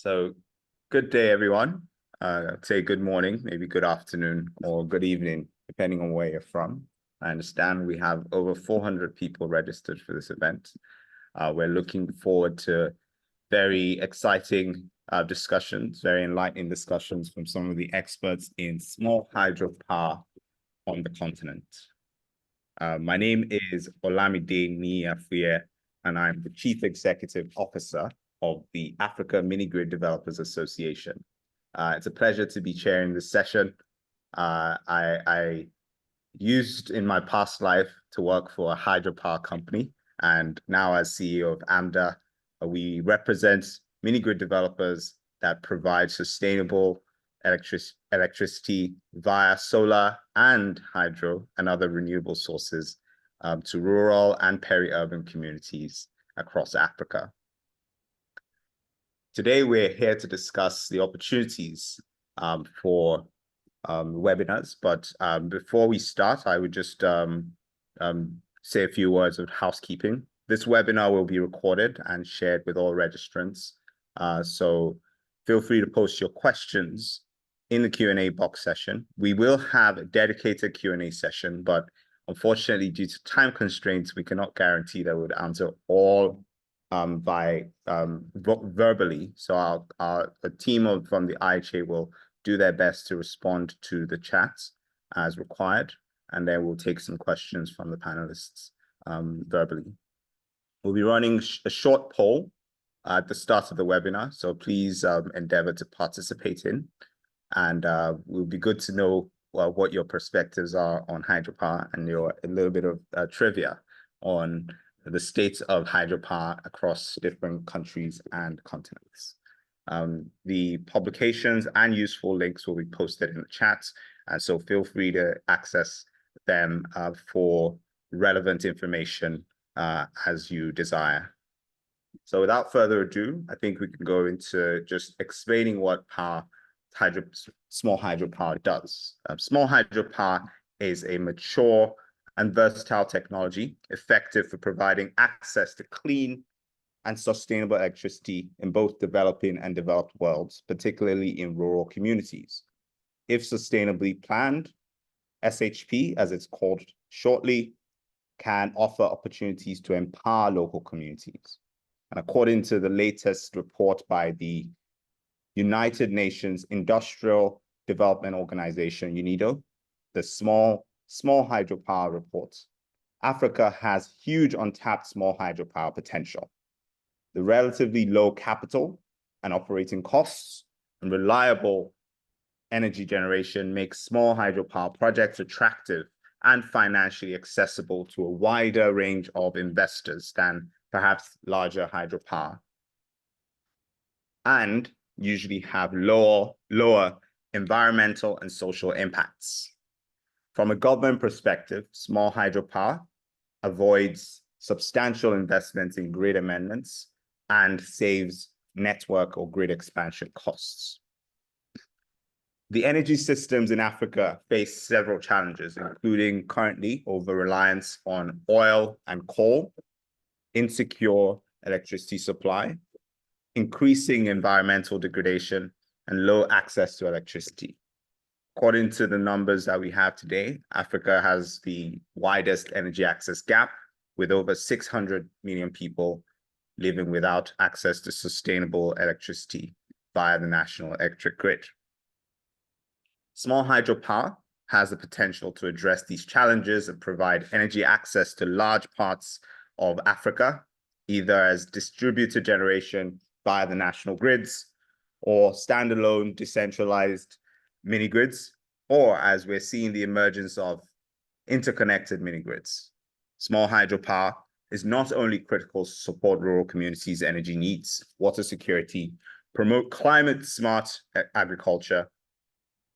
So good day, everyone. I'd say good morning, maybe good afternoon or good evening, depending on where you're from. I understand we have over 400 people registered for this event. We're looking forward to very exciting discussions, very enlightening discussions from some of the experts in small hydropower on the continent. My name is Olamide Niafuye, and I'm the Chief Executive Officer of the Africa Mini-Grid Developers Association. It's a pleasure to be chairing this session. I used in my past life to work for a hydropower company, and now as CEO of AMDA, we represent mini-grid developers that provide sustainable electricity via solar and hydro and other renewable sources to rural and peri-urban communities across Africa. Today, we're here to discuss the opportunities for webinars, but before we start, I would just say a few words of housekeeping. This webinar will be recorded and shared with all registrants, so feel free to post your questions in the Q&A box session. We will have a dedicated Q&A session, but unfortunately, due to time constraints, we cannot guarantee that we would answer all verbally. So a team from the IHA will do their best to respond to the chats as required, and then we'll take some questions from the panelists verbally. We'll be running a short poll at the start of the webinar, so please endeavor to participate in, and it will be good to know what your perspectives are on hydropower and a little bit of trivia on the state of hydropower across different countries and continents. The publications and useful links will be posted in the chat, and so feel free to access them for relevant information as you desire. So without further ado, I think we can go into just explaining what small hydropower does. Small hydropower is a mature and versatile technology effective for providing access to clean and sustainable electricity in both developing and developed worlds, particularly in rural communities. If sustainably planned, SHP, as it's called shortly, can offer opportunities to empower local communities. And according to the latest report by the United Nations Industrial Development Organization, UNIDO, the Small Hydropower report, Africa has huge untapped small hydropower potential. The relatively low capital and operating costs and reliable energy generation makes small hydropower projects attractive and financially accessible to a wider range of investors than perhaps larger hydropower, and usually have lower environmental and social impacts. From a government perspective, small hydropower avoids substantial investments in grid amendments and saves network or grid expansion costs. The energy systems in Africa face several challenges, including currently over-reliance on oil and coal, insecure electricity supply, increasing environmental degradation, and low access to electricity. According to the numbers that we have today, Africa has the widest energy access gap, with over 600 million people living without access to sustainable electricity via the national electric grid. Small hydropower has the potential to address these challenges and provide energy access to large parts of Africa, either as distributed generation via the national grids or standalone decentralized mini-grids, or as we're seeing the emergence of interconnected mini-grids. Small hydropower is not only critical to support rural communities' energy needs, water security, promote climate-smart agriculture,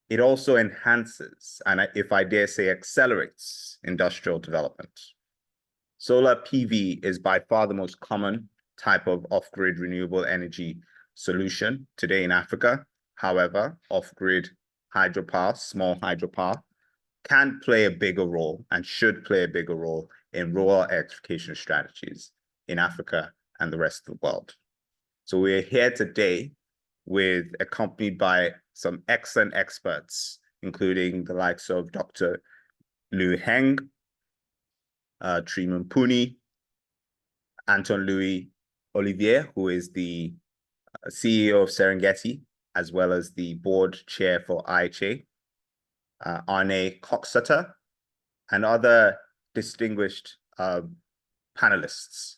it also enhances, and if I dare say, accelerates industrial development. Solar PV is by far the most common type of off-grid renewable energy solution today in Africa. However, off-grid hydropower, small hydropower, can play a bigger role and should play a bigger role in rural electrification strategies in Africa and the rest of the world. So we're here today with accompanied by some excellent experts, including the likes of Dr. Liu Heng, Triman Puni, Anton Louis Olivier, who is the CEO of Serengeti, as well as the board chair for IHA, Arne Coxeter, and other distinguished panelists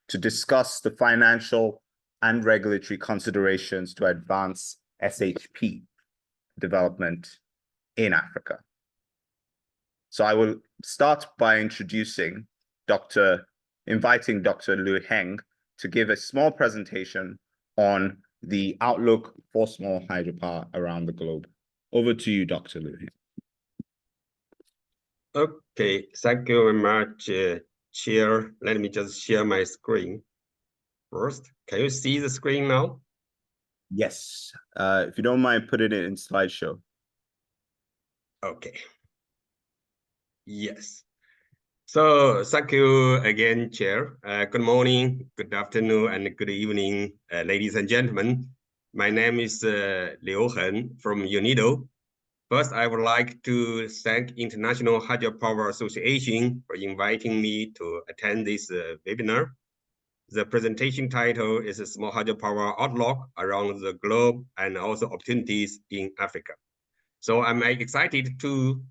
to discuss the financial and regulatory considerations to advance SHP development in Africa. So I will start by inviting Dr. Liu Heng to give a small presentation on the outlook for small hydropower around the globe. Over to you, Dr. Liu Heng. Okay, thank you very much, Chair. Let me just share my screen first. Can you see the screen now? Yes. If you don't mind, put it in slideshow. Okay. Yes. So thank you again, Chair. Good morning, good afternoon, and good evening, ladies and gentlemen. My name is Liu Heng from UNIDO. First, I would like to thank International Hydropower Association for inviting me to attend this webinar. The presentation title is Small Hydropower Outlook Around the Globe and also Opportunities in Africa. So I'm excited to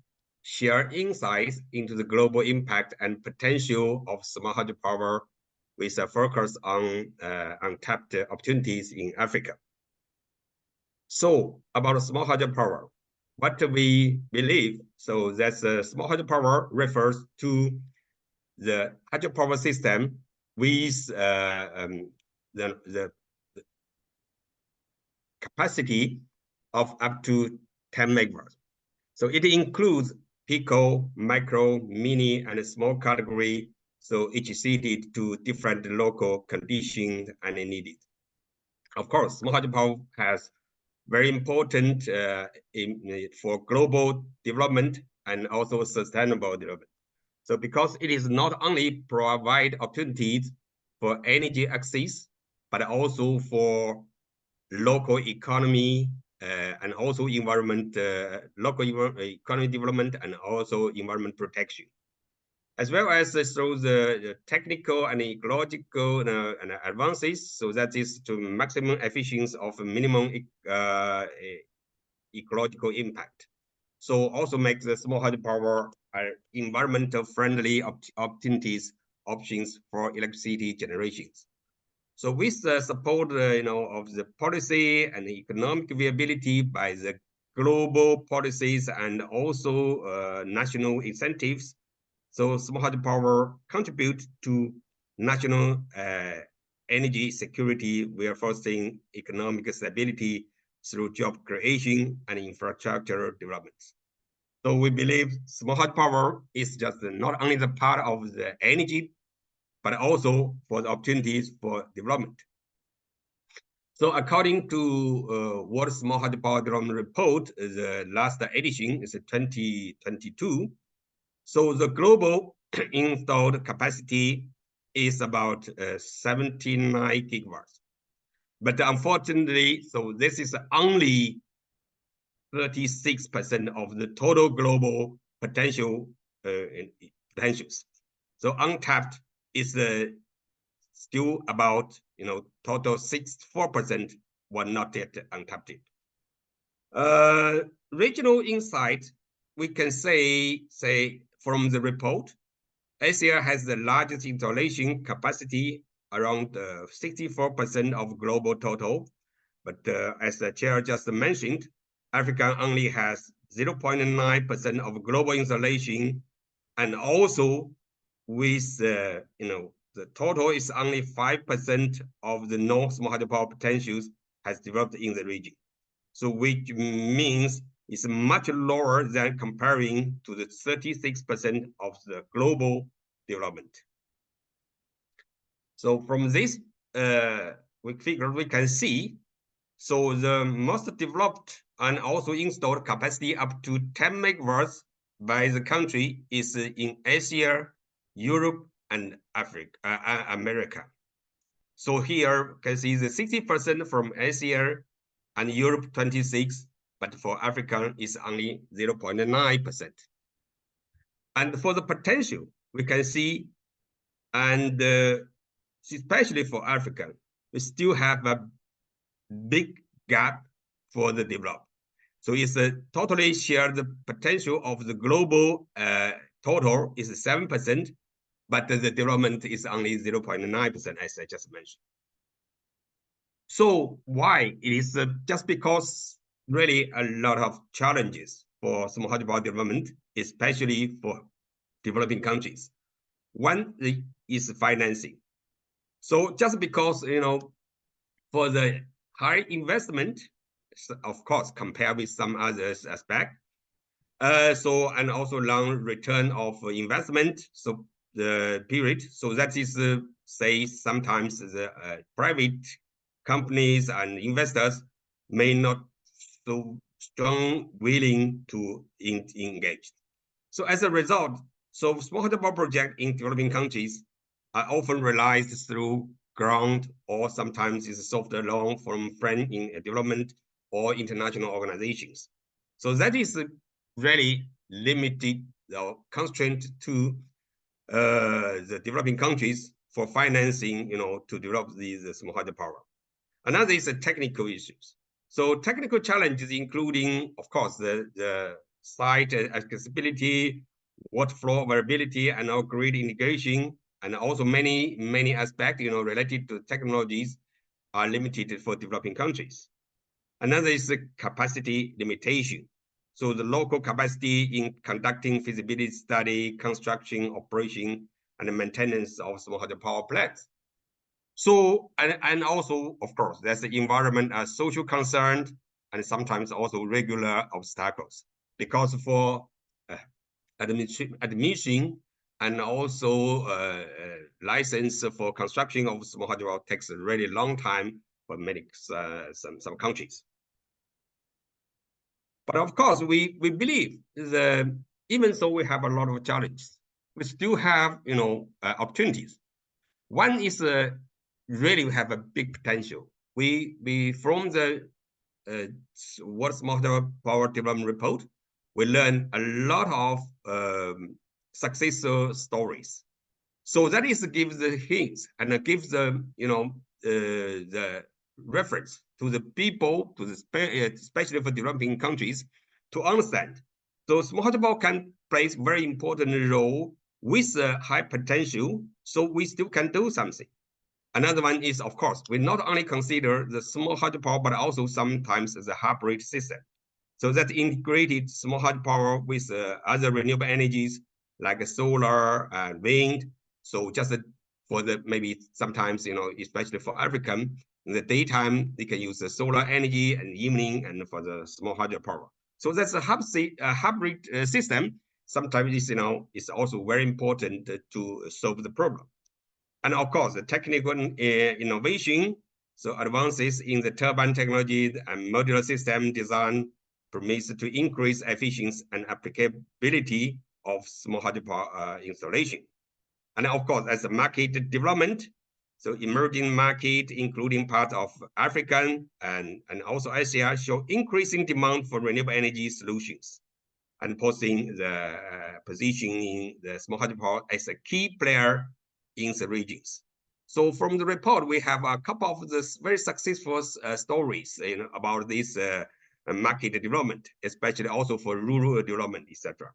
share insights into the global impact and potential of small hydropower with a focus on untapped opportunities in Africa. So about small hydropower, what we believe, so that small hydropower refers to the hydropower system with the capacity of up to 10 megawatts. So it includes pico, micro, mini, and small category, so each suited to different local conditions and needed. Of course, small hydropower has very important for global development and also sustainable development. So because it is not only provide opportunities for energy access, but also for local economy and also environment, local economy development and also environment protection, as well as through the technical and ecological and advances, so that is to maximum efficiency of minimum ecological impact. So also make the small hydropower environmental friendly opportunities options for electricity generations. So with the support, of the policy and economic viability by the global policies and also national incentives, so small hydropower contribute to national energy security. We are fostering economic stability through job creation and infrastructure developments. So we believe small hydropower is just not only the part of the energy, but also for the opportunities for development. So according to World Small Hydropower Development Report, the last edition is 2022. So the global installed capacity is about 79 gigawatts. But unfortunately, so this is only 36% of the total global potentials. So untapped is still about total 64% were not yet untapped. Regional insight, we can say from the report, Asia has the largest installation capacity, around 64% of global total. But as the chair just mentioned, Africa only has 0.9% of global installation, and also with the total is only 5% of the non-small hydropower potentials has developed in the region. So which means it's much lower than comparing to the 36% of the global development. So from this figure, we can see, so the most developed and also installed capacity up to 10 megawatts by the country is in Asia, Europe, and Africa, America. So here you can see the 60% from Asia, and Europe 26%, but for Africa it's only 0.9%. And for the potential, we can see, and especially for Africa, we still have a big gap for the developed. So it's a totally shared potential of the global total is 7%, but the development is only 0.9%, as I just mentioned. So why? It is just because really a lot of challenges for small hydropower development, especially for developing countries. One is financing. So just because, for the high investment, of course, compared with some others aspect, and also long return of investment, so the period, so that is say sometimes the private companies and investors may not so strong willing to engage. So as a result, so small hydropower projects in developing countries are often realized through grant or sometimes is soft loan from friends in development or international organizations. So that is really limited or constraint to the developing countries for financing, to develop these small hydropower. Another is the technical issues. So technical challenges including, of course, the site accessibility, water flow availability, and our grid integration, and also many aspects, related to technologies are limited for developing countries. Another is the capacity limitation. So the local capacity in conducting feasibility study, construction, operation, and the maintenance of small hydropower plants. So, and also, of course, there's the environment as social concern, and sometimes also regular obstacles. Because for admission and also license for construction of small hydropower takes a really long time for many some countries. But of course, we believe even though we have a lot of challenges, we still have opportunities. One is really we have a big potential. We from the World Small Hydropower Development Report, we learn a lot of success stories. So that is gives the hints and gives the the reference to the people, to the especially for developing countries, to understand. So small hydropower can play a very important role with a high potential, so we still can do something. Another one is, of course, we not only consider the small hydropower, but also sometimes the hybrid system. So that integrated small hydropower with other renewable energies like solar and wind. So just for the maybe sometimes, especially for African, in the daytime, they can use the solar energy and evening and for the small hydropower. So that's a hybrid system. Sometimes, it's also very important to solve the problem. And of course, the technical innovation, so advances in the turbine technology and modular system design permits to increase efficiency and applicability of small hydropower installation. And of course, as a market development, so emerging market, including parts of African and also Asia, show increasing demand for renewable energy solutions and posing the positioning the small hydropower as a key player in the regions. So from the report, we have a couple of this very successful stories about this market development, especially also for rural development, etc.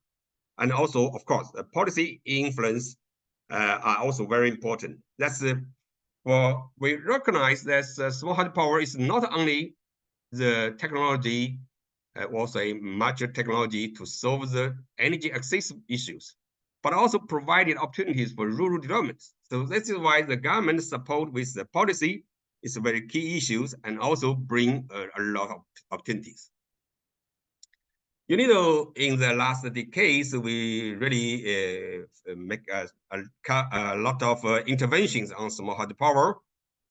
And also, of course, the policy influence are also very important. That's we recognize that small hydropower is not only the technology, was a major technology to solve the energy access issues, but also provided opportunities for rural development. So this is why the government support with the policy is a very key issues and also bring a lot of opportunities. In the last decades, we really make a lot of interventions on small hydropower.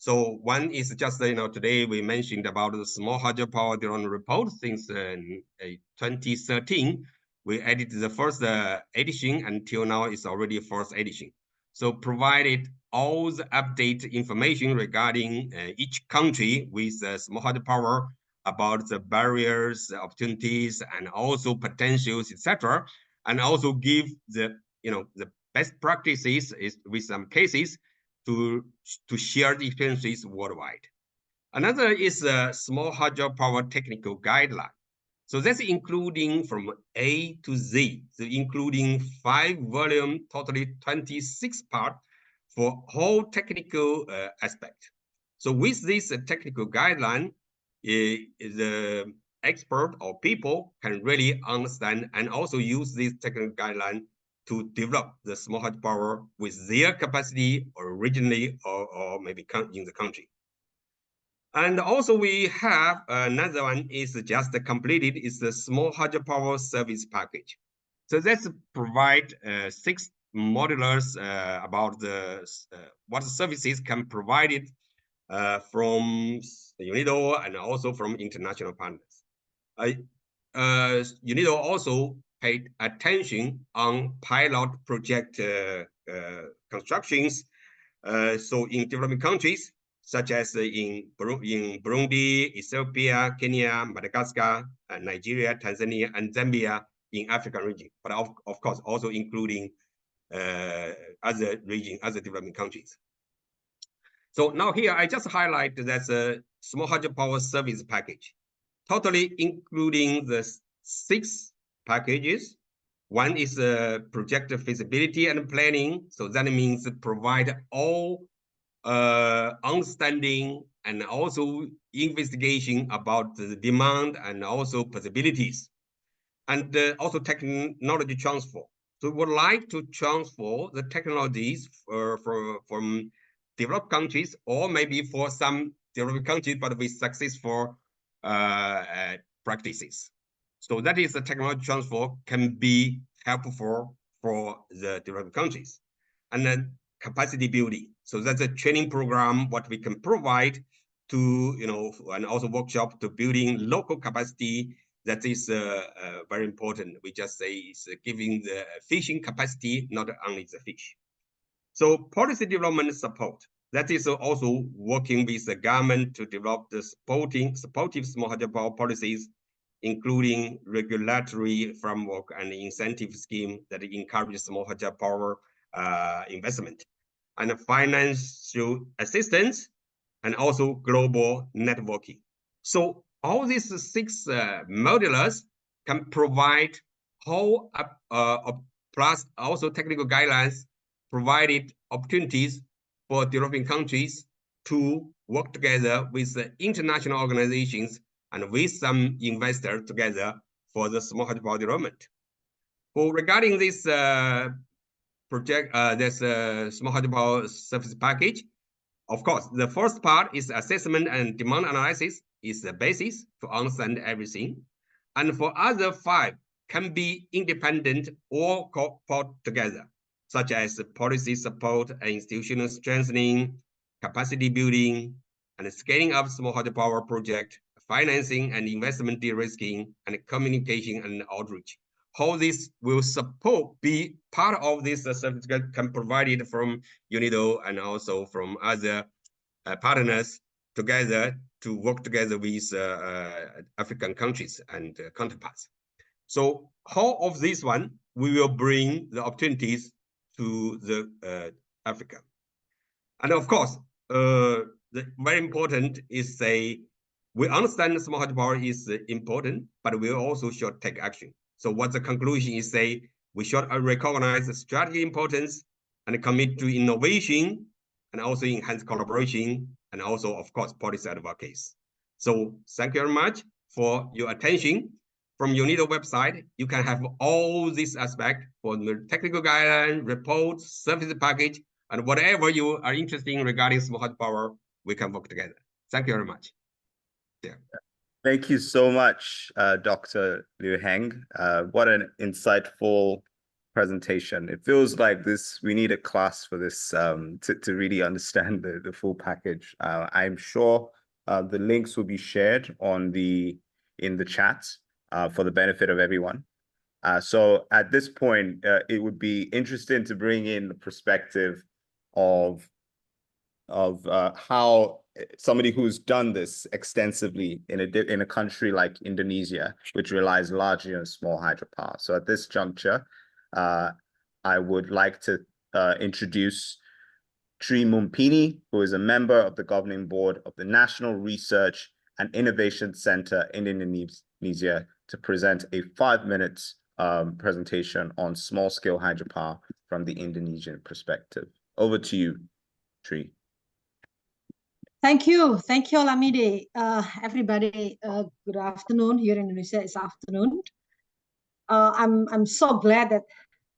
So one is just, today we mentioned about the small hydropower development report since 2013. We added the first edition until now it's already first edition. So provided all the update information regarding each country with small hydropower about the barriers, the opportunities, and also potentials, etc., and also give the the best practices is with some cases to share the experiences worldwide. Another is a small hydropower technical guideline. So that's including from A to Z, so including 5 volume, totally 26 part for whole technical aspect. So with this technical guideline, the expert or people can really understand and also use this technical guideline to develop the small hydropower with their capacity originally or maybe in the country. And also we have another one is just completed, is the small hydropower service package. So that's provide 6 modulars about the what services can provided from UNIDO and also from international partners. UNIDO also paid attention on pilot project constructions. So in developing countries, such as in Burundi, Ethiopia, Kenya, Madagascar, Nigeria, Tanzania, and Zambia in African region, but of course also including other region, other developing countries. So now here I just highlight that's a small hydropower service package, totally including the 6 packages. One is project feasibility and planning. So that means provide all understanding and also investigation about the demand and also possibilities, and also technology transfer. So we would like to transfer the technologies from developed countries, or maybe for some developed countries, but with successful practices. So that is the technology transfer can be helpful for the developed countries. And then capacity building. So that's a training program, what we can provide to, and also workshop to building local capacity. That is very important. We just say it's giving the fishing capacity, not only the fish. So policy development support. That is also working with the government to develop the supportive small hydropower policies, including regulatory framework and incentive scheme that encourage small hydropower investment, and financial assistance, and also global networking. So all these 6 modulars can provide whole plus also technical guidelines, provided opportunities for developing countries to work together with the international organizations and with some investors together for the small hydropower development. So regarding this project, this small hydropower service package, of course, the first part is assessment and demand analysis is the basis to understand everything. And for other 5 can be independent or put together, such as policy support and institutional strengthening, capacity building, and scaling up small hydropower project, financing and investment de-risking, and communication and outreach. How this will support be part of this certificate can provided from UNIDO and also from other partners together to work together with African countries and counterparts. So how of this one, we will bring the opportunities to the Africa. And of course, the very important is we understand small hydropower is important, but we also should take action. So what the conclusion is we should recognize the strategy importance and commit to innovation and also enhance collaboration and also, of course, policy advocacy. So thank you very much for your attention. From UNIDO website, you can have all these aspects for the technical guideline, reports, service package, and whatever you are interested in regarding small hydropower, we can work together. Thank you very much. Yeah. Thank you so much, Dr. Liu Heng. What an insightful presentation. It feels like we need a class for this to really understand the full package. I'm sure the links will be shared in the chat for the benefit of everyone. So at this point, it would be interesting to bring in the perspective of of how somebody who's done this extensively in a country like Indonesia, which relies largely on small hydropower. So at this juncture, I would like to introduce Tri Mumpini, who is a member of the governing board of the National Research and Innovation Center in Indonesia, to present a 5-minute presentation on small-scale hydropower from the Indonesian perspective. Over to you, Tri. Thank you, Olamide. Everybody, good afternoon. Here in Indonesia, it's afternoon. I'm so glad that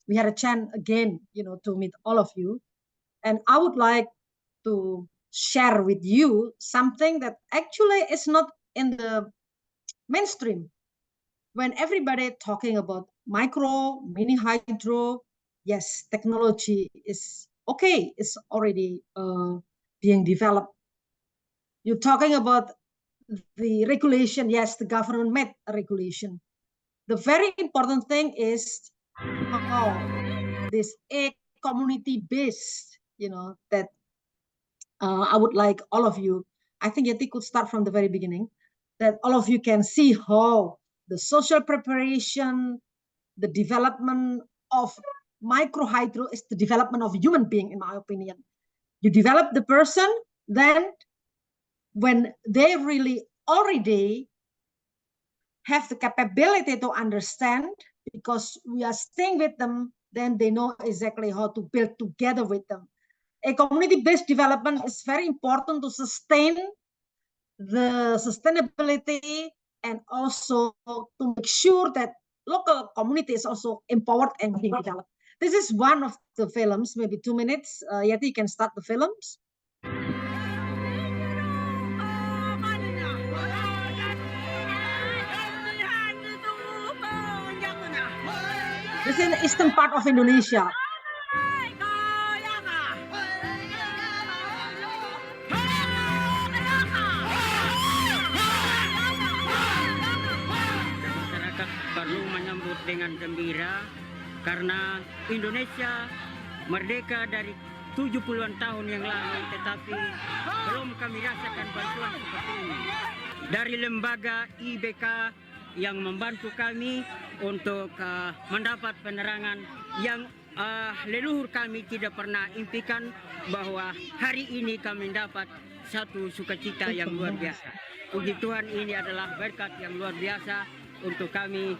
we had a chance again, to meet all of you. And I would like to share with you something that actually is not in the mainstream. When everybody talking about micro, mini hydro, yes, technology is okay. It's already being developed. You're talking about the regulation. Yes, the government made a regulation. The very important thing is how this community based, that I would like all of you, I think Yeti could start from the very beginning, that all of you can see how the social preparation, the development of micro hydro is the development of human being, in my opinion. You develop the person, then when they really already have the capability to understand, because we are staying with them, then they know exactly how to build together with them. A community-based development is very important to sustain the sustainability and also to make sure that local community is also empowered and being developed. This is one of the films, maybe 2 minutes. Yeti, you can start the films. This is in the eastern part of Indonesia. Masyarakat perlu menyambut dengan gembira karena Indonesia merdeka dari 70-an tahun yang lalu, tetapi belum kami rasakan bantuan seperti ini. Dari lembaga IBK yang membantu kami untuk mendapat penerangan yang leluhur kami tidak pernah impikan, bahwa hari ini kami dapat satu sukacita yang luar biasa. Puji Tuhan, ini adalah berkat yang luar biasa untuk kami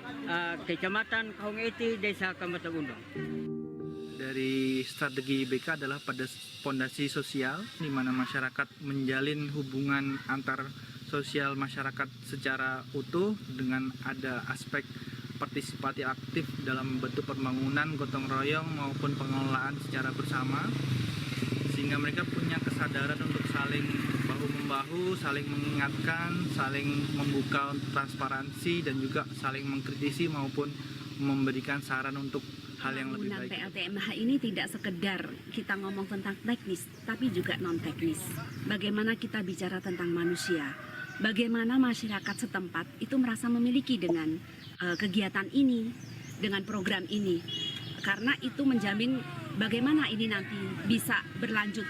Kecamatan Kaung Eti, Desa Kambatagundong. Dari strategi IBK adalah pada fondasi sosial, di mana masyarakat menjalin hubungan antar sosial masyarakat secara utuh dengan ada aspek partisipasi aktif dalam bentuk pembangunan gotong royong maupun pengelolaan secara bersama, sehingga mereka punya kesadaran untuk saling bahu-membahu, saling mengingatkan, saling membuka transparansi, dan juga saling mengkritisi maupun memberikan saran untuk hal yang lebih baik. PLTMH ini tidak sekedar kita ngomong tentang teknis, tapi juga non-teknis. Bagaimana kita bicara tentang manusia, bagaimana masyarakat setempat itu merasa memiliki dengan kegiatan ini, dengan program ini. Karena itu menjamin bagaimana ini nanti bisa berlanjut.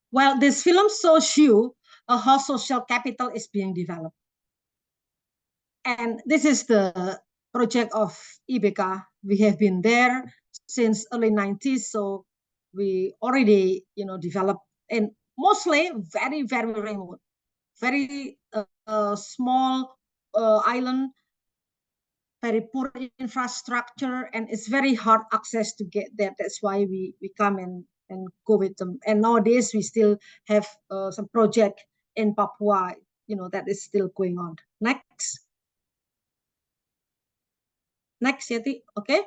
Well, this film shows you how social capital is being developed. And this is the project of IBK. We have been there since early 90s, so we already, developed, and mostly very, very remote, very small island, very poor infrastructure, and it's very hard access to get there. That's why we come and go with them. And nowadays we still have some project in Papua, that is still going on. Next, Yeti. Okay,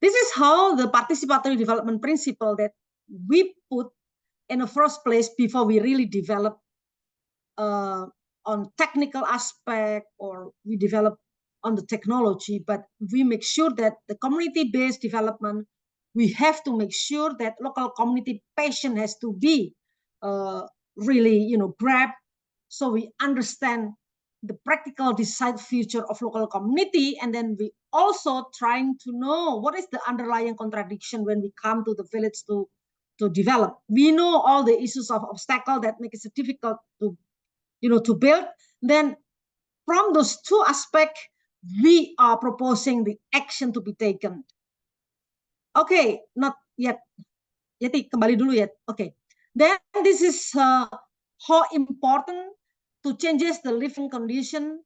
this is how the participatory development principle that we put in the first place before we really develop on technical aspect, or we develop on the technology, but we make sure that the community-based development, we have to make sure that local community passion has to be really, grabbed, so we understand the practical desired future of local community. And then we also trying to know what is the underlying contradiction when we come to the village to develop. We know all the issues of obstacle that make it difficult to, to build. Then from those two aspects, we are proposing the action to be taken. Okay, not yet. Yeti, kembali dulu ya. Okay. Then this is how important to changes the living condition,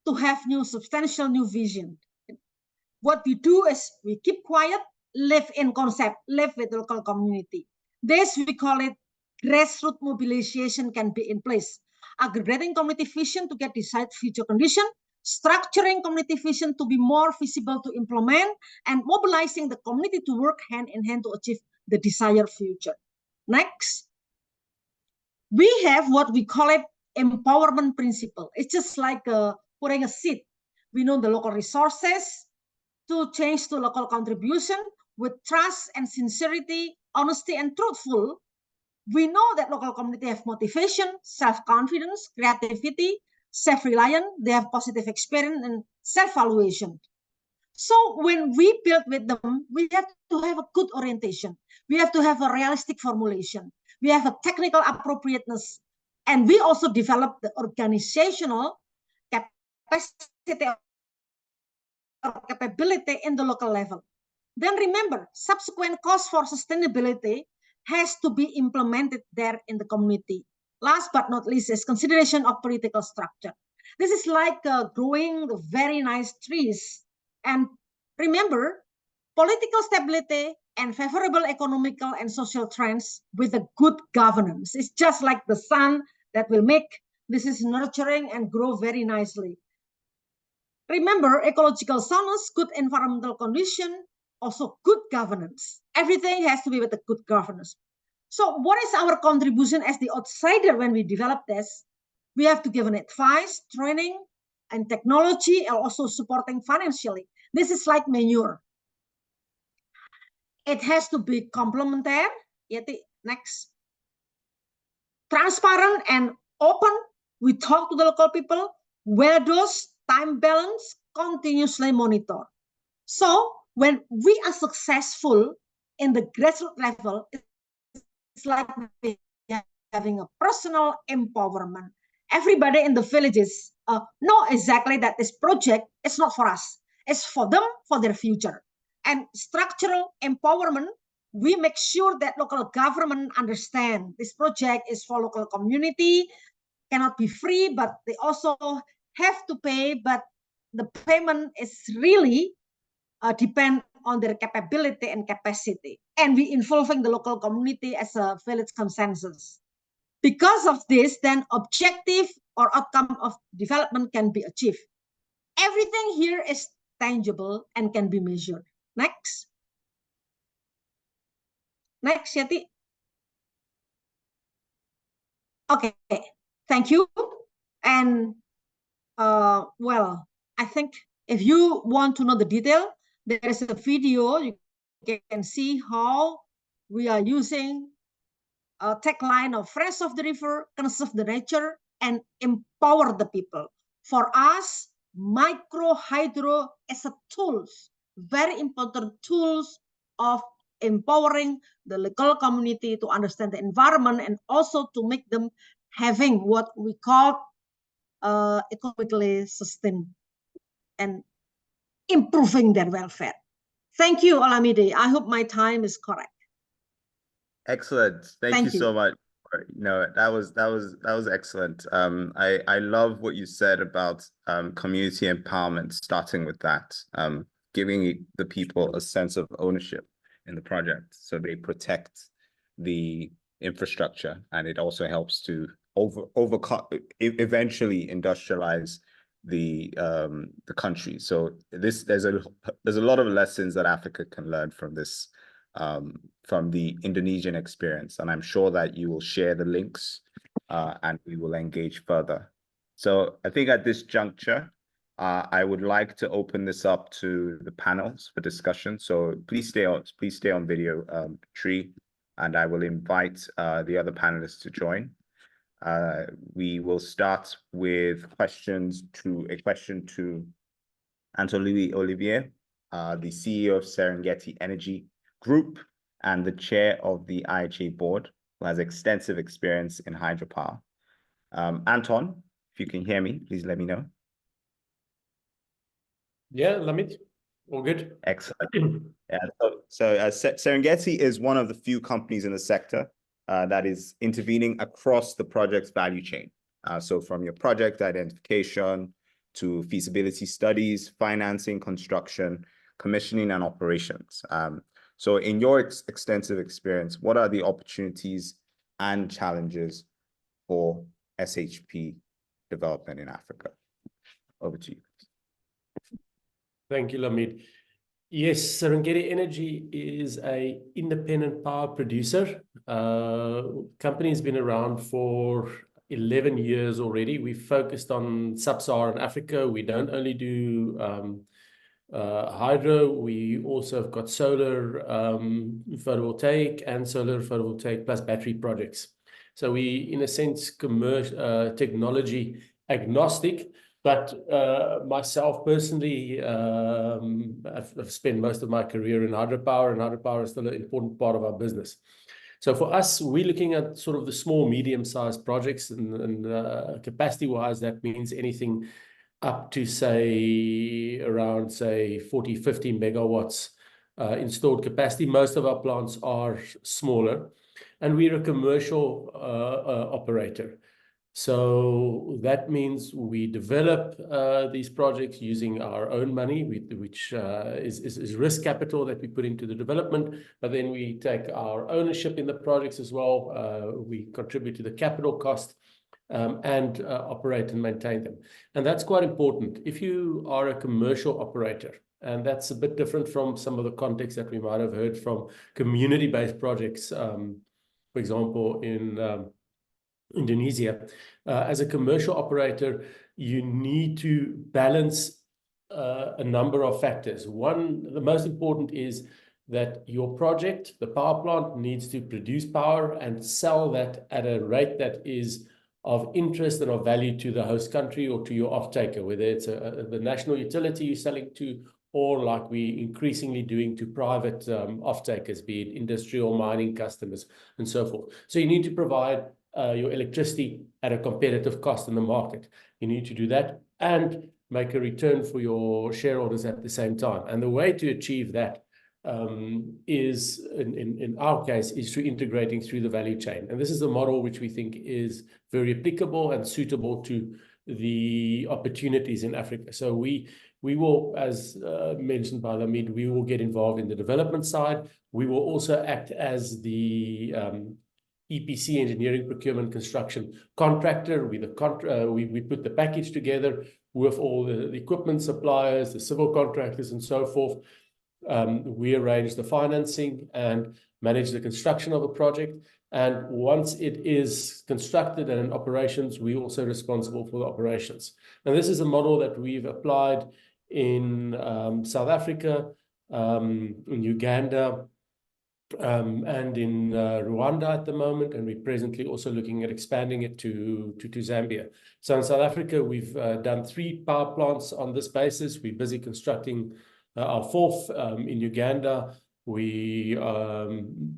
to have substantial new vision. What we do is we keep quiet, live in concept, live with the local community. This we call it grassroots mobilization can be in place. Aggregating community vision to get desired future condition, structuring community vision to be more visible to implement, and mobilizing the community to work hand in hand to achieve the desired future. Next, we have what we call it empowerment principle. It's just like putting a seed. We know the local resources to change to local contribution with trust and sincerity, honesty and truthful. We know that local community have motivation, self-confidence, creativity, self-reliant, they have positive experience and self-evaluation. So when we build with them, we have to have a good orientation. We have to have a realistic formulation. We have a technical appropriateness. And we also develop the organizational capacity or capability in the local level. Then remember, subsequent cost for sustainability has to be implemented there in the community. Last but not least is consideration of political structure. This is like growing very nice trees. And remember, political stability and favorable economical and social trends with a good governance. It's just like the sun that will make this is nurturing and grow very nicely. Remember, ecological soundness, good environmental condition, also good governance. Everything has to be with a good governance. So what is our contribution as the outsider when we develop this? We have to give an advice, training, and technology, and also supporting financially. This is like manure. It has to be complementary. Next. Transparent and open. We talk to the local people, where those time balance, continuously monitor. So when we are successful in the grassroots level, it's like having a personal empowerment. Everybody in the villages know exactly that this project is not for us. It's for them, for their future. And structural empowerment, we make sure that local government understand this project is for local community, cannot be free, but they also have to pay, but the payment is really depend on their capability and capacity. And we involving the local community as a village consensus. Because of this, then objective or outcome of development can be achieved. Everything here is tangible and can be measured. Next. Next, Yati. Okay, thank you. And well, I think if you want to know the detail, there is a video. You can see how we are using a tagline of Friends of the River, conserve the nature, and empower the people. For us, micro hydro is a tools, very important tools of empowering the local community to understand the environment and also to make them having what we call economically sustained and improving their welfare. Thank you, Olamide. I hope my time is correct. Excellent. Thank you so much. No, that was excellent. I love what you said about community empowerment, starting with that, giving the people a sense of ownership in the project, so they protect the infrastructure, and it also helps to eventually industrialize the country. So there's a lot of lessons that Africa can learn from this, from the Indonesian experience, and I'm sure that you will share the links and we will engage further. So I think at this juncture, I would like to open this up to the panels for discussion. So please stay on video, Tree, and I will invite the other panelists to join. We will start with a question to Anthony Olivier, the CEO of Serengeti Energy Group and the chair of the IHA board, who has extensive experience in hydropower. Anton, if you can hear me, please let me know. Yeah, Lamit, all good. Excellent. Yeah, so Serengeti is one of the few companies in the sector that is intervening across the project's value chain. So from your project identification to feasibility studies, financing, construction, commissioning, and operations. So in your extensive experience, what are the opportunities and challenges for SHP development in Africa? Over to you. Thank you, Lamit. Yes, Serengeti Energy is an independent power producer. Company has been around for 11 years already. We focused on sub-Saharan Africa. We don't only do hydro, we also have got solar photovoltaic and solar photovoltaic plus battery projects. So we, in a sense, technology agnostic. But myself personally, I've spent most of my career in hydropower, and hydropower is still an important part of our business. So for us, we're looking at sort of the small, medium-sized projects, and capacity-wise, that means anything up to, say, around, say, 40, 50 megawatts installed capacity. Most of our plants are smaller, and we're a commercial operator. So that means we develop these projects using our own money, which is risk capital that we put into the development, but then we take our ownership in the projects as well. We contribute to the capital cost and operate and maintain them. And that's quite important. If you are a commercial operator, and that's a bit different from some of the context that we might have heard from community-based projects, for example, in Indonesia. As a commercial operator, you need to balance a number of factors. One, the most important is that your project, the power plant, needs to produce power and sell that at a rate that is of interest and of value to the host country or to your off-taker, whether it's the national utility you're selling to, or like we increasingly doing to private off-takers, be it industrial mining customers and so forth. So you need to provide your electricity at a competitive cost in the market. You need to do that and make a return for your shareholders at the same time. And the way to achieve that is, in our case, is through integrating through the value chain. And this is a model which we think is very applicable and suitable to the opportunities in Africa. So we will, as mentioned by Lamid, we will get involved in the development side. We will also act as the EPC, engineering, procurement, construction contractor. We put the package together with all the equipment suppliers, the civil contractors, and so forth. We arrange the financing and manage the construction of a project. And once it is constructed and in operations, we're also responsible for the operations. And this is a model that we've applied in South Africa, in Uganda, and in Rwanda at the moment, and we're presently also looking at expanding it to Zambia. So in South Africa, we've done 3 power plants on this basis. We're busy constructing our 4th. In Uganda, we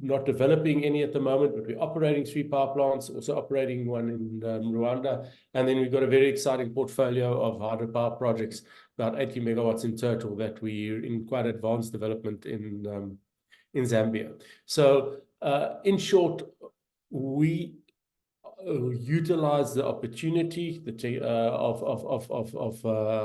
not developing any at the moment, but we're operating 3 power plants, also operating one in Rwanda. And then we've got a very exciting portfolio of hydropower projects, about 80 megawatts in total, that we're in quite advanced development in Zambia. So in short, we utilize the opportunity of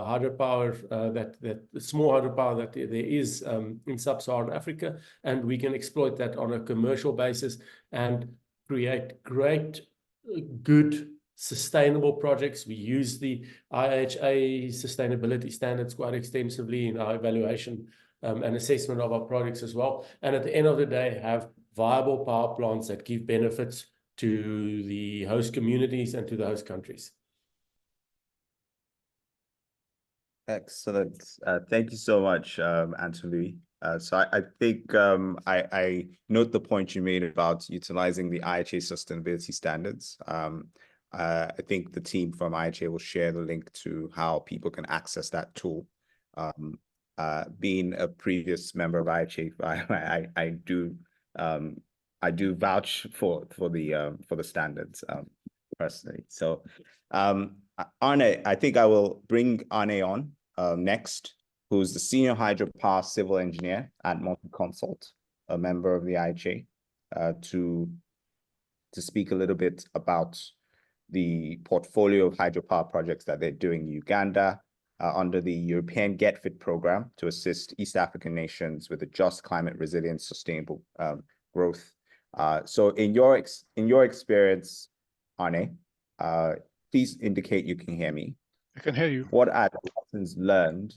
hydropower, that the small hydropower that there is in sub-Saharan Africa, and we can exploit that on a commercial basis and create great, good, sustainable projects. We use the IHA sustainability standards quite extensively in our evaluation and assessment of our projects as well. And at the end of the day, have viable power plants that give benefits to the host communities and to the host countries. Excellent. Thank you so much, Anthony. So I think I note the point you made about utilizing the IHA sustainability standards. I think the team from IHA will share the link to how people can access that tool. Being a previous member of IHA, I do vouch for the standards personally. So Arne, I think I will bring Arne on next, who's the Senior Hydropower Civil Engineer at Multiconsult, a member of the IHA, to speak a little bit about the portfolio of hydropower projects that they're doing in Uganda under the European Get Fit program to assist East African nations with a just, climate resilient, sustainable growth. So in your experience, Arne, please indicate you can hear me. I can hear you. What are the lessons learned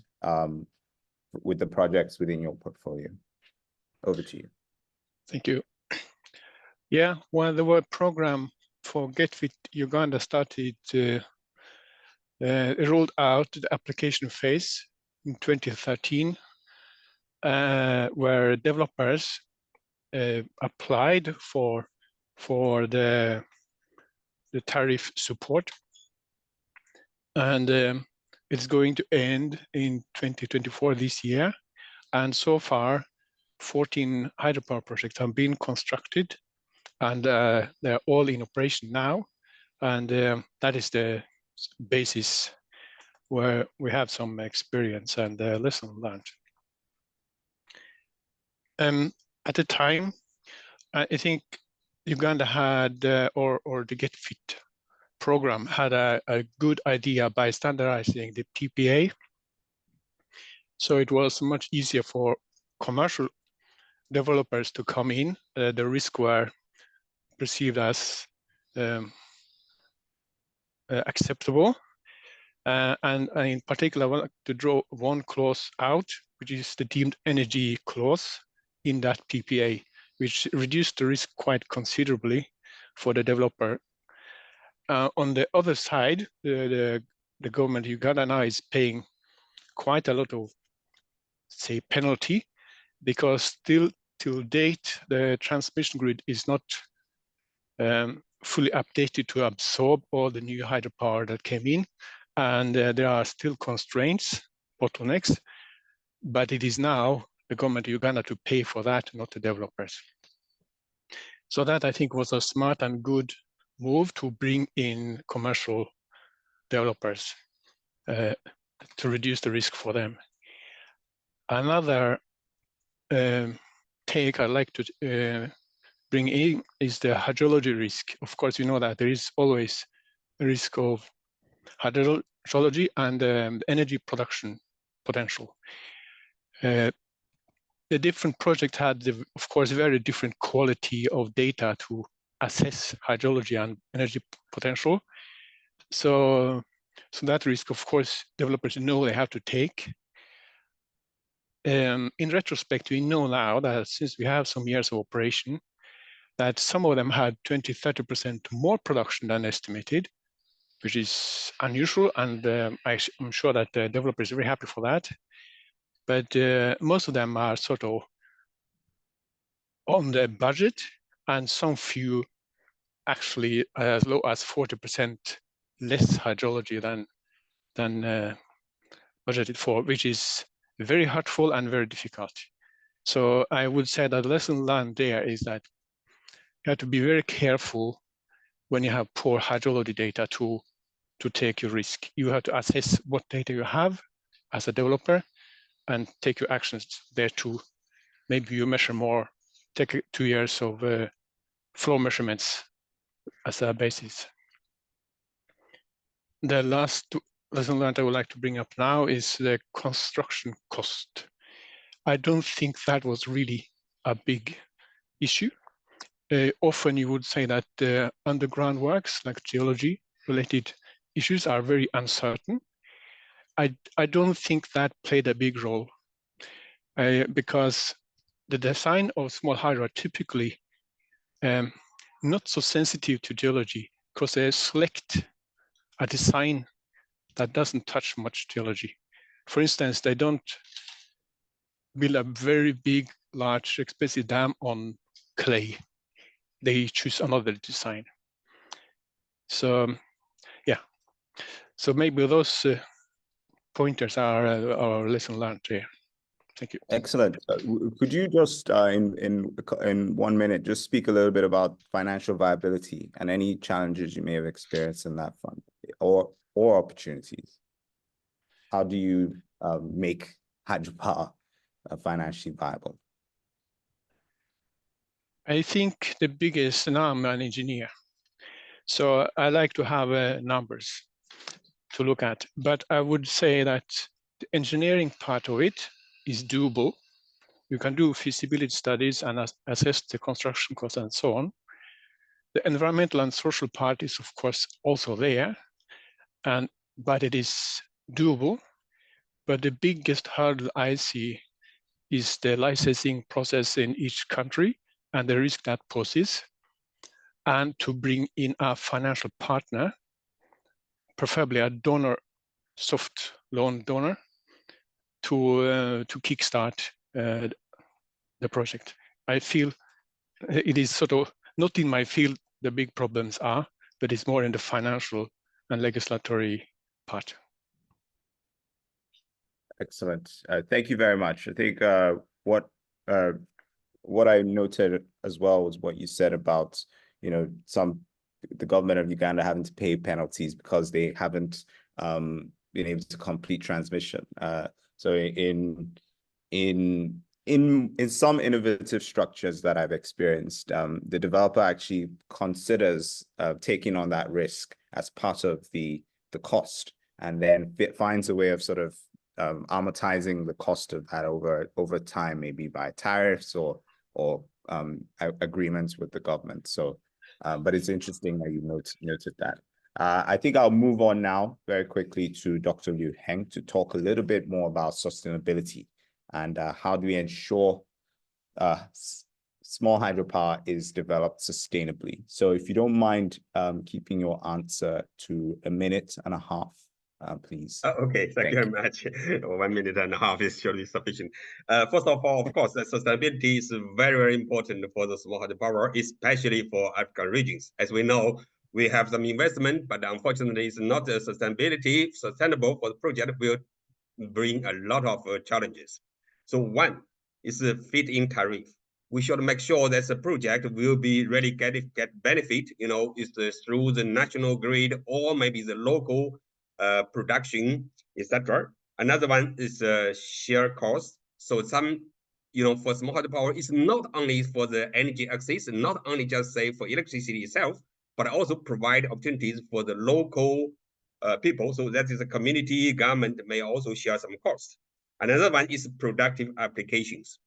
with the projects within your portfolio? Over to you. Thank you. Yeah, when the word program for Get Fit Uganda started, it rolled out the application phase in 2013, where developers applied for the tariff support, and it's going to end in 2024 this year. And so far, 14 hydropower projects have been constructed, and they're all in operation now. And that is the basis where we have some experience and lesson learned. At the time, I think Uganda had, or the Get Fit program had a good idea by standardizing the PPA. So it was much easier for commercial developers to come in. The risks were perceived as acceptable. And in particular, I want to draw one clause out, which is the deemed energy clause in that PPA, which reduced the risk quite considerably for the developer. On the other side, the government of Uganda now is paying quite a lot of, say, penalty, because still till date, the transmission grid is not fully updated to absorb all the new hydropower that came in. And there are still constraints, bottlenecks, but it is now the government of Uganda to pay for that, not the developers. So that, I think, was a smart and good move to bring in commercial developers to reduce the risk for them. Another take I'd like to bring in is the hydrology risk. Of course, you know that there is always a risk of hydrology and energy production potential. The different projects had, of course, very different quality of data to assess hydrology and energy potential. So that risk, of course, developers know they have to take. In retrospect, we know now that since we have some years of operation, that some of them had 20–30% more production than estimated, which is unusual, and I'm sure that the developers are very happy for that. But most of them are sort of on the budget, and some few actually as low as 40% less hydrology than budgeted for, which is very hurtful and very difficult. So I would say that the lesson learned there is that you have to be very careful when you have poor hydrology data to take your risk. You have to assess what data you have as a developer and take your actions there too. Maybe you measure more, take 2 years of flow measurements as a basis. The last lesson learned I would like to bring up now is the construction cost. I don't think that was really a big issue. Often you would say that the underground works, like geology related issues, are very uncertain. I don't think that played a big role because the design of small hydro are typically not so sensitive to geology because they select a design that doesn't touch much geology. For instance, they don't build a very big, large, expensive dam on clay. They choose another design. So yeah, so maybe those pointers are our lesson learned here. Thank you. Excellent. Could you just in 1 minute just speak a little bit about financial viability and any challenges you may have experienced in that front, or opportunities? How do you make hydropower financially viable? I think the biggest, now I'm an engineer, so I like to have numbers to look at, but I would say that the engineering part of it is doable. You can do feasibility studies and assess the construction costs and so on. The environmental and social part is of course also there, but it is doable. But the biggest hurdle I see is the licensing process in each country and the risk that poses, and to bring in a financial partner, preferably a donor, soft loan donor, to kickstart the project. I feel it is sort of not in my field the big problems are, but it's more in the financial and legislatory part. Excellent. Thank you very much. I think what I noted as well was what you said about, you know, the government of Uganda having to pay penalties because they haven't been able to complete transmission. So in some innovative structures that I've experienced, the developer actually considers taking on that risk as part of the cost, and then finds a way of sort of amortizing the cost of that over time, maybe by tariffs or agreements with the government. So, but it's interesting that you noted that. I think I'll move on now very quickly to Dr. Liu Heng to talk a little bit more about sustainability and how do we ensure small hydropower is developed sustainably. So if you don't mind keeping your answer to 1.5 minutes, please. Okay, thank you very much. 1.5 minutes is surely sufficient. First of all, of course, sustainability is very, very important for the small hydropower, especially for African regions. As we know, we have some investment, but unfortunately, it's not sustainable for the project will bring a lot of challenges. So one is the feed-in tariff. We should make sure that the project will be really get benefit, you know, is through the national grid or maybe the local production, etc. Another one is share cost. So some, you know, for small hydropower, it's not only for the energy access, not only just say for electricity itself, but also provide opportunities for the local people. So that is a community, government may also share some costs. Another one is productive applications.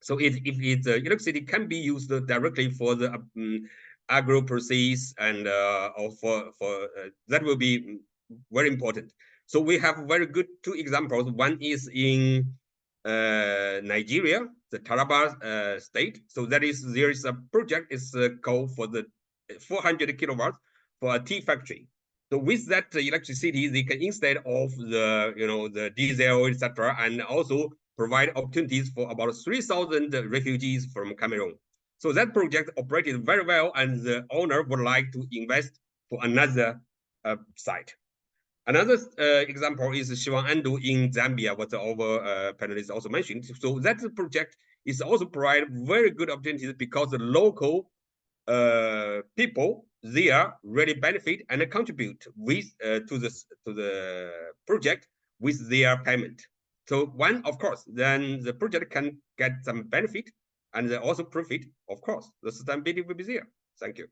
So if electricity can be used directly for the agro process and or for that will be very important. So we have very good 2 examples. One is in Nigeria, the Taraba state. So there is a project is called for the 400 kilowatts for a tea factory. So with that electricity, they can, instead of the, you know, the diesel, etc., and also provide opportunities for about 3,000 refugees from Cameroon. So that project operated very well, and the owner would like to invest for another site. Another example is Shiwanandu in Zambia, what the other panelists also mentioned. So that project is also provide very good opportunities because the local people there really benefit and contribute with to the project with their payment. So one, of course, then the project can get some benefit and also profit. Of course, the sustainability will be there. Thank you.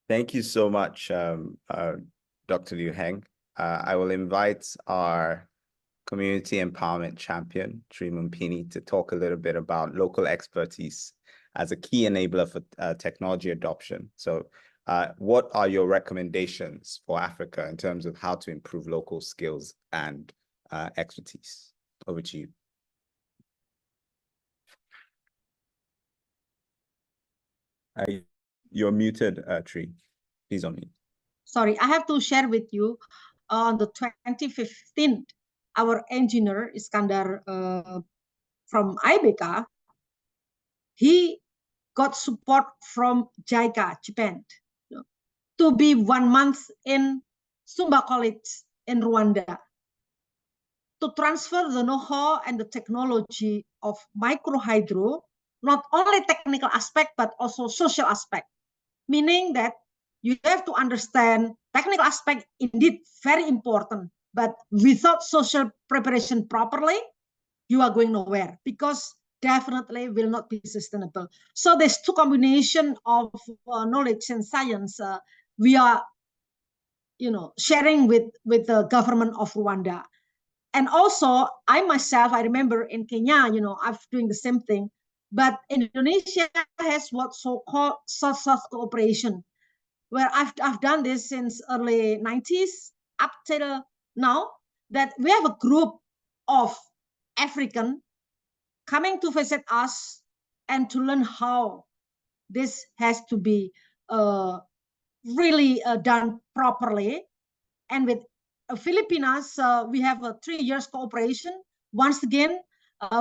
Thank you so much, Dr. Liu Heng. I will invite our community empowerment champion, Sri Mumpini, to talk a little bit about local expertise as a key enabler for technology adoption. So what are your recommendations for Africa in terms of how to improve local skills and expertise? Over to you. You're muted, Tri. Please unmute. Sorry, I have to share with you. on the 2015, our engineer Iskandar from IBK, he got support from JICA, Japan, to be 1 month in Sumba College in Rwanda, to transfer the know-how and the technology of microhydro, not only technical aspect, but also social aspect, meaning that you have to understand technical aspect, indeed very important, but without social preparation properly, you are going nowhere, because definitely will not be sustainable. So there's two combination of knowledge and science we are, sharing with the government of Rwanda. And also, I myself, I remember in Kenya, I'm doing the same thing, but Indonesia has what so-called South-South cooperation, where I've done this since early 90s up till now, that we have a group of African coming to visit us and to learn how this has to be really done properly. And with Filipinas, we have a 3 years cooperation. Once again,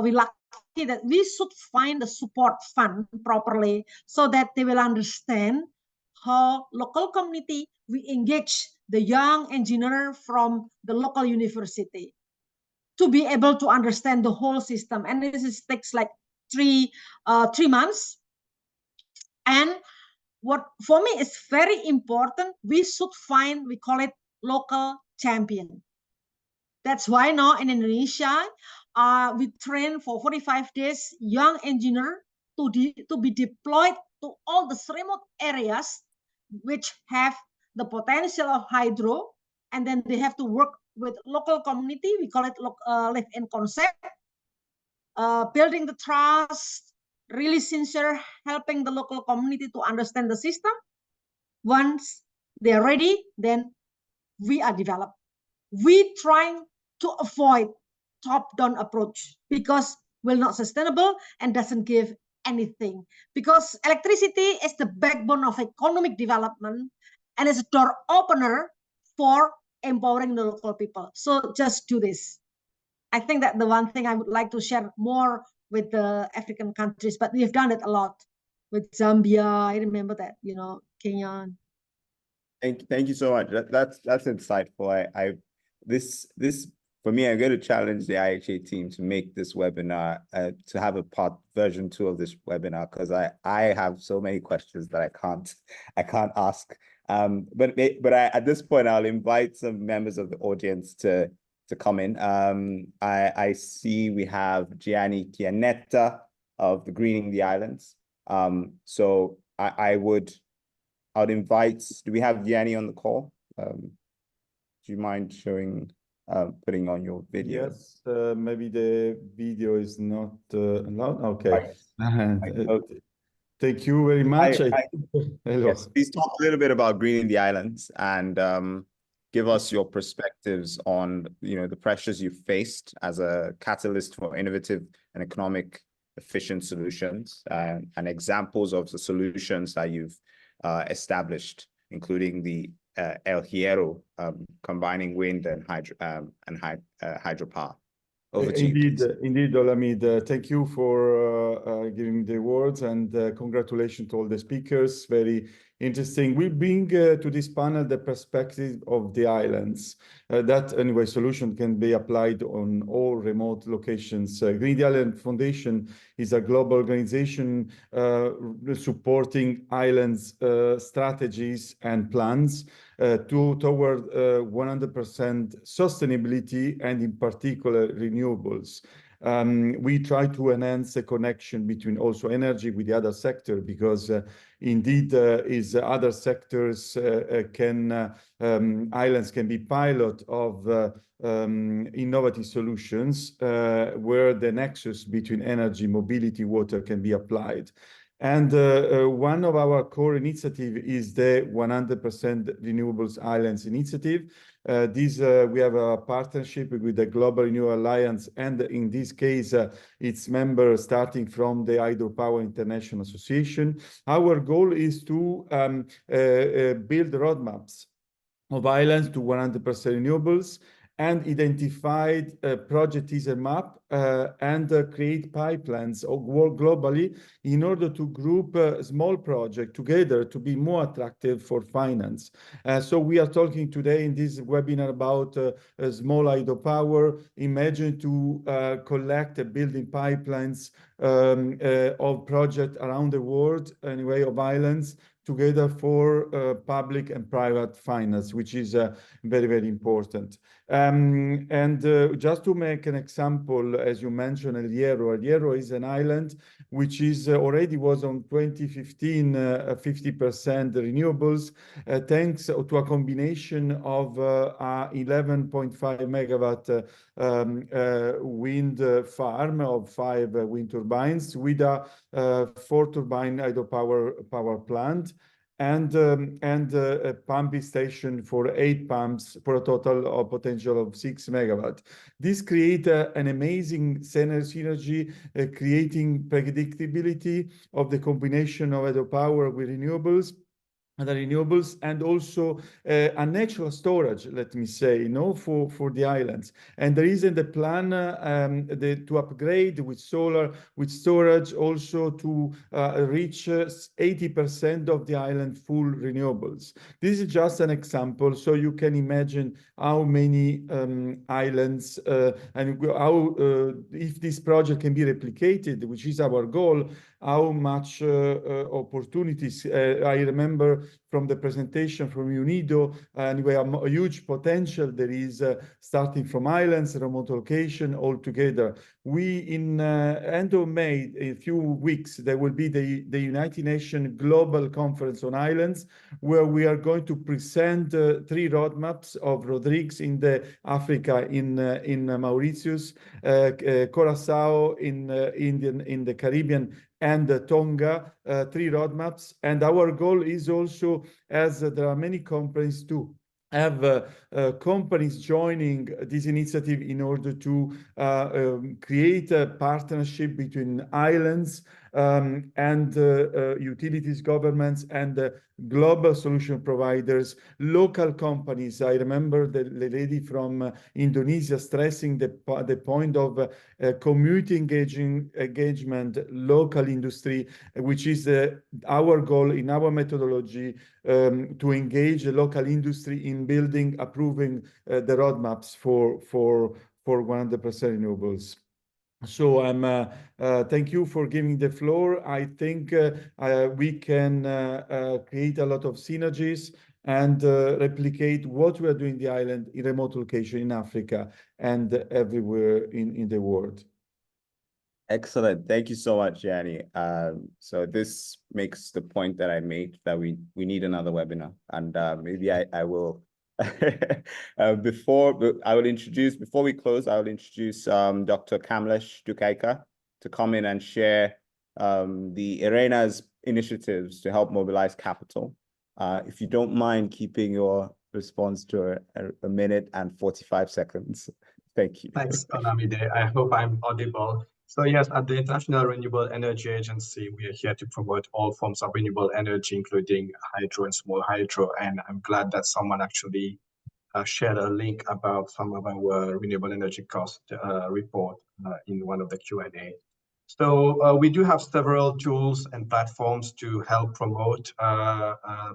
we lucky that we should find the support fund properly so that they will understand how local community we engage the young engineer from the local university to be able to understand the whole system. And this takes like 3 months. And what for me is very important, we should find, we call it local champion. That's why now in Indonesia, we train for 45 days young engineer to be deployed to all the remote areas which have the potential of hydro, and then they have to work with local community. We call it live-in concept, building the trust, really sincere, helping the local community to understand the system. Once they're ready, then we are developed. We trying to avoid top-down approach, because will not sustainable and doesn't give anything, because electricity is the backbone of economic development and is a door opener for empowering the local people. So just do this. I think that the one thing I would like to share more with the African countries, but we've done it a lot with Zambia. I remember that, Kenya. Thank you so much. That's insightful. This for me, I'm going to challenge the IHA team to make this webinar, to have a version 2 of this webinar, because I have so many questions that I can't ask. But at this point, I'll invite some members of the audience to come in. I see we have Gianni Chianetta of the Greening the Islands. So I'd invite, do we have Gianni on the call? Do you mind putting on your video? Yes, maybe the video is not allowed. Okay. Thank you very much. Hello. Yes, please talk a little bit about Greening the Islands and give us your perspectives on the pressures you've faced as a catalyst for innovative and economic efficient solutions, and examples of the solutions that you've established, including the El Hierro, combining wind and hydropower. Over to you, please. Indeed, Olamide. Thank you for giving the words, and congratulations to all the speakers. Very interesting. We bring to this panel the perspective of the islands. That anyway solution can be applied on all remote locations. Green the Island Foundation is a global organization supporting islands strategies and plans toward 100% sustainability, and in particular renewables. We try to enhance the connection between also energy with the other sector, because indeed is other sectors islands can be pilot of innovative solutions where the nexus between energy, mobility, water can be applied. And one of our core initiative is the 100% Renewables Islands Initiative. We have a partnership with the Global Renewable Alliance, and in this case, its members starting from the Hydropower International Association. Our goal is to build roadmaps of islands to 100% renewables, and identified a project teaser map and create pipelines globally in order to group small projects together to be more attractive for finance. So we are talking today in this webinar about small hydropower. Imagine to collect building pipelines of projects around the world, anyway, of islands, together for public and private finance, which is very, very important. Just to make an example, as you mentioned, El Hierro is an island which is already was on 2015 50% renewables, thanks to a combination of 11.5 megawatt wind farm of 5 wind turbines with a 4 turbine power plant, and a pumping station for 8 pumps for a total of potential of 6 megawatt. This creates an amazing synergy, creating predictability of the combination of hydropower with renewables, and also a natural storage, let me say, for the islands. And there is in the plan to upgrade with solar, with storage, also to reach 80% of the island full renewables. This is just an example, so you can imagine how many islands and how, if this project can be replicated, which is our goal, how much opportunities. I remember from the presentation from UNIDO, and we have a huge potential there is starting from islands, remote location, all together. We, in end of May, in a few weeks, there will be the United Nations Global Conference on Islands, where we are going to present 3 roadmaps of Rodrigues in the Africa, in Mauritius, Curacao in the Caribbean, and Tonga, 3 roadmaps. And our goal is also, as there are many companies, to have companies joining this initiative in order to create a partnership between islands and utilities, governments, and global solution providers, local companies. I remember the lady from Indonesia stressing the point of community engagement, local industry, which is our goal in our methodology, to engage the local industry in building, approving the roadmaps for 100% renewables. So thank you for giving the floor. I think we can create a lot of synergies and replicate what we are doing in the island, in remote location in Africa and everywhere in the world. Excellent. Thank you so much, Gianni. So this makes the point that I made, that we need another webinar, and maybe I will before we close, I will introduce Dr. Kamlesh Dukaika to come in and share the IRENA's initiatives to help mobilize capital. If you don't mind keeping your response to a minute and 45 seconds. Thank you. Thanks, Olamide. I hope I'm audible. So yes, at the International Renewable Energy Agency, we are here to promote all forms of renewable energy, including hydro and small hydro. And I'm glad that someone actually shared a link about some of our renewable energy cost report in one of the Q&A. So we do have several tools and platforms to help promote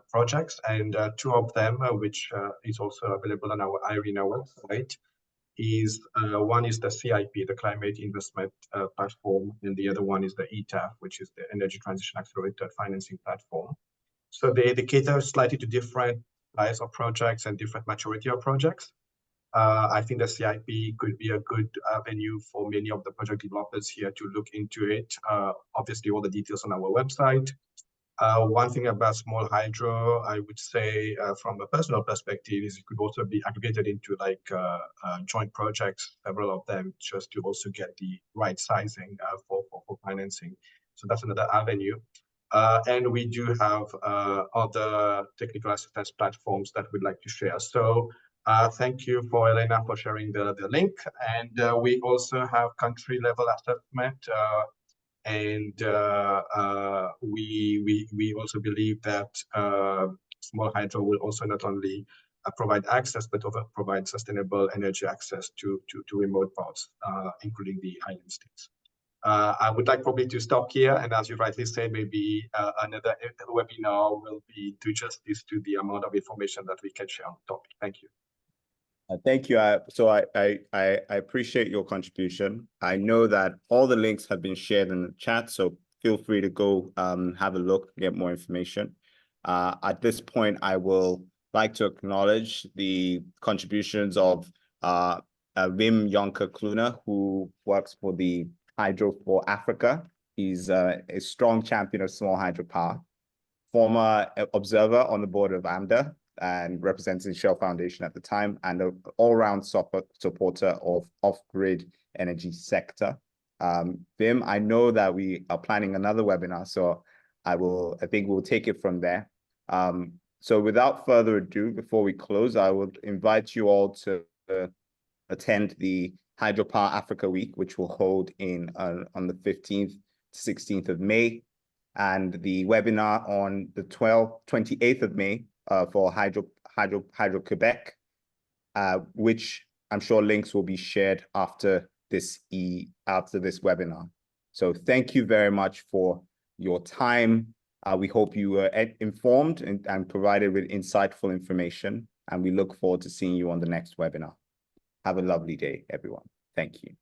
projects, and 2 of them, which is also available on our IRENA website, is one is the CIP, the Climate Investment Platform, and the other one is the ETAF, which is the Energy Transition Accelerated Financing Platform. So they cater slightly to different size of projects and different maturity of projects. I think the CIP could be a good avenue for many of the project developers here to look into it. Obviously, all the details on our website. One thing about small hydro, I would say from a personal perspective, is it could also be aggregated into like joint projects, several of them, just to also get the right sizing for financing. So that's another avenue. And we do have other technical assistance platforms that we'd like to share. So thank you for Elena for sharing the link. And we also have country level assessment. And we also believe that small hydro will also not only provide access, but also provide sustainable energy access to remote parts, including the island states. I would like probably to stop here, and as you rightly said, maybe another webinar will be do justice to the amount of information that we can share on the topic. Thank you. Thank you. I appreciate your contribution. I know that all the links have been shared in the chat, so feel free to go have a look, get more information. At this point, I will like to acknowledge the contributions of Wim Jonker Kluner, who works for the Hydro for Africa. He's a strong champion of small hydropower, former observer on the board of AMDA and representing Shell Foundation at the time, and an all-round supporter of off-grid energy sector. Wim, I know that we are planning another webinar, so I think we'll take it from there. So without further ado, before we close, I would invite you all to attend the Hydropower Africa Week, which will hold on the 15th to 16th of May, and the webinar on the 28th of May for Hydro Quebec, which I'm sure links will be shared after this webinar. So thank you very much for your time. We hope you were informed and provided with insightful information, and we look forward to seeing you on the next webinar. Have a lovely day, everyone. Thank you.